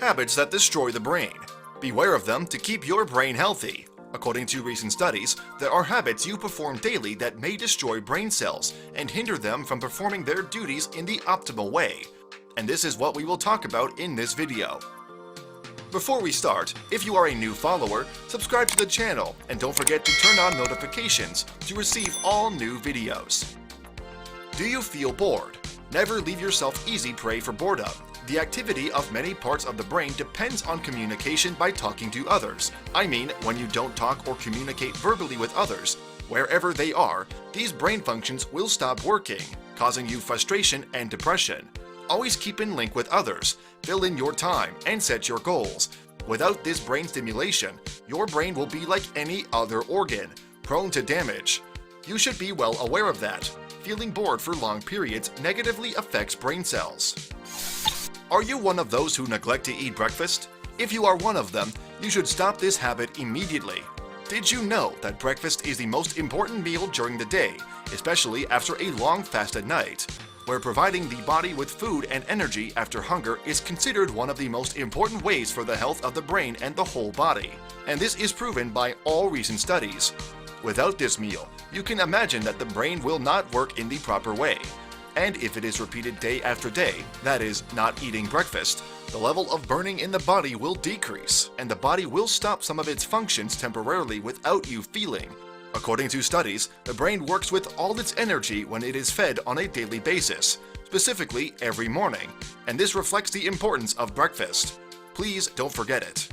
Habits that destroy the brain. Beware of them to keep your brain healthy. According to recent studies, there are habits you perform daily that may destroy brain cells and hinder them from performing their duties in the optimal way. And this is what we will talk about in this video. Before we start, if you are a new follower, subscribe to the channel and don't forget to turn on notifications to receive all new videos. Do you feel bored? Never leave yourself easy prey for boredom. The activity of many parts of the brain depends on communication by talking to others. I mean, when you don't talk or communicate verbally with others, wherever they are, these brain functions will stop working, causing you frustration and depression. Always keep in link with others, fill in your time, and set your goals. Without this brain stimulation, your brain will be like any other organ, prone to damage. You should be well aware of that. Feeling bored for long periods negatively affects brain cells. Are you one of those who neglect to eat breakfast? If you are one of them, you should stop this habit immediately. Did you know that breakfast is the most important meal during the day, especially after a long fast at night, where providing the body with food and energy after hunger is considered one of the most important ways for the health of the brain and the whole body. And this is proven by all recent studies. Without this meal, you can imagine that the brain will not work in the proper way. And if it is repeated day after day, that is, not eating breakfast, the level of burning in the body will decrease, and the body will stop some of its functions temporarily without you feeling. According to studies, the brain works with all its energy when it is fed on a daily basis, specifically every morning, and this reflects the importance of breakfast. Please don't forget it.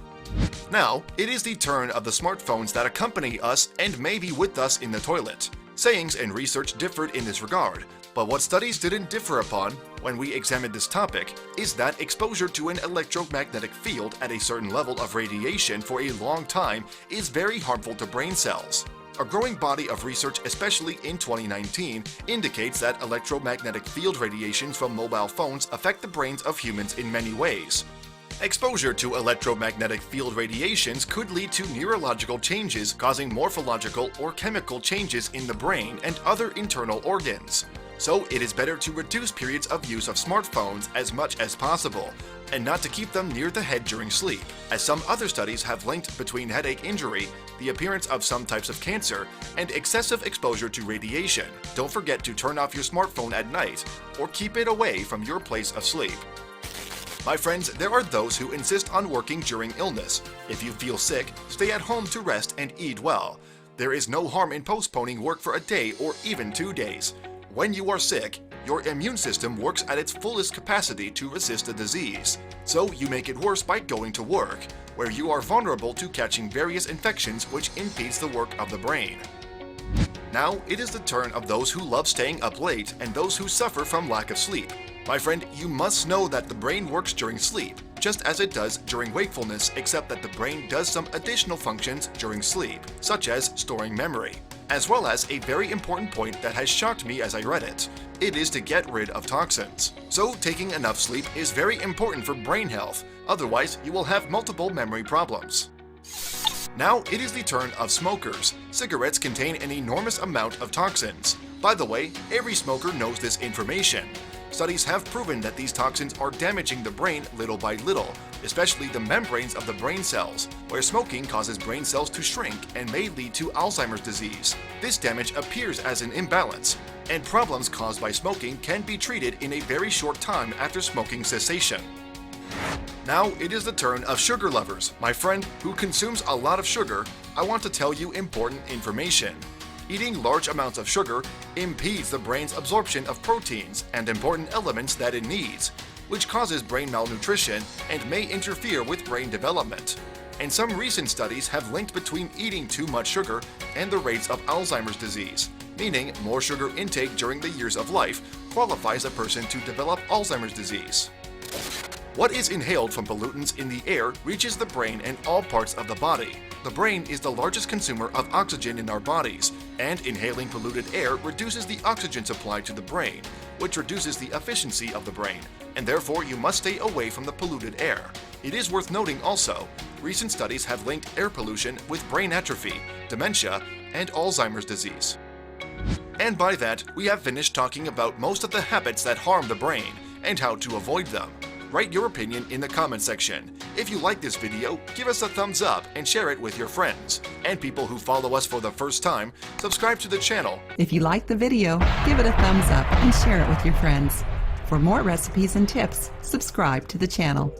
Now, it is the turn of the smartphones that accompany us and may be with us in the toilet. Sayings and research differed in this regard, but what studies didn't differ upon when we examined this topic is that exposure to an electromagnetic field at a certain level of radiation for a long time is very harmful to brain cells. A growing body of research, especially in 2019, indicates that electromagnetic field radiations from mobile phones affect the brains of humans in many ways. Exposure to electromagnetic field radiations could lead to neurological changes causing morphological or chemical changes in the brain and other internal organs. So it is better to reduce periods of use of smartphones as much as possible, and not to keep them near the head during sleep, as some other studies have linked between headache injury, the appearance of some types of cancer, and excessive exposure to radiation. Don't forget to turn off your smartphone at night, or keep it away from your place of sleep. My friends, there are those who insist on working during illness. If you feel sick, stay at home to rest and eat well. There is no harm in postponing work for a day or even 2 days. When you are sick, your immune system works at its fullest capacity to resist the disease. So you make it worse by going to work, where you are vulnerable to catching various infections which impedes the work of the brain. Now, it is the turn of those who love staying up late and those who suffer from lack of sleep. My friend, you must know that the brain works during sleep, just as it does during wakefulness, except that the brain does some additional functions during sleep, such as storing memory. As well as a very important point that has shocked me as I read it. It is to get rid of toxins. So taking enough sleep is very important for brain health, otherwise you will have multiple memory problems. Now it is the turn of smokers. Cigarettes contain an enormous amount of toxins. By the way, every smoker knows this information. Studies have proven that these toxins are damaging the brain little by little, especially the membranes of the brain cells, where smoking causes brain cells to shrink and may lead to Alzheimer's disease. This damage appears as an imbalance, and problems caused by smoking can be treated in a very short time after smoking cessation. Now it is the turn of sugar lovers. My friend who consumes a lot of sugar, I want to tell you important information. Eating large amounts of sugar impedes the brain's absorption of proteins and important elements that it needs, which causes brain malnutrition and may interfere with brain development. And some recent studies have linked between eating too much sugar and the rates of Alzheimer's disease, meaning more sugar intake during the years of life qualifies a person to develop Alzheimer's disease. What is inhaled from pollutants in the air reaches the brain and all parts of the body. The brain is the largest consumer of oxygen in our bodies, and inhaling polluted air reduces the oxygen supply to the brain, which reduces the efficiency of the brain, and therefore you must stay away from the polluted air. It is worth noting also, recent studies have linked air pollution with brain atrophy, dementia, and Alzheimer's disease. And by that, we have finished talking about most of the habits that harm the brain and how to avoid them. Write your opinion in the comment section. If you like this video, give us a thumbs up and share it with your friends. And people who follow us for the first time, subscribe to the channel. If you like the video, give it a thumbs up and share it with your friends. For more recipes and tips, subscribe to the channel.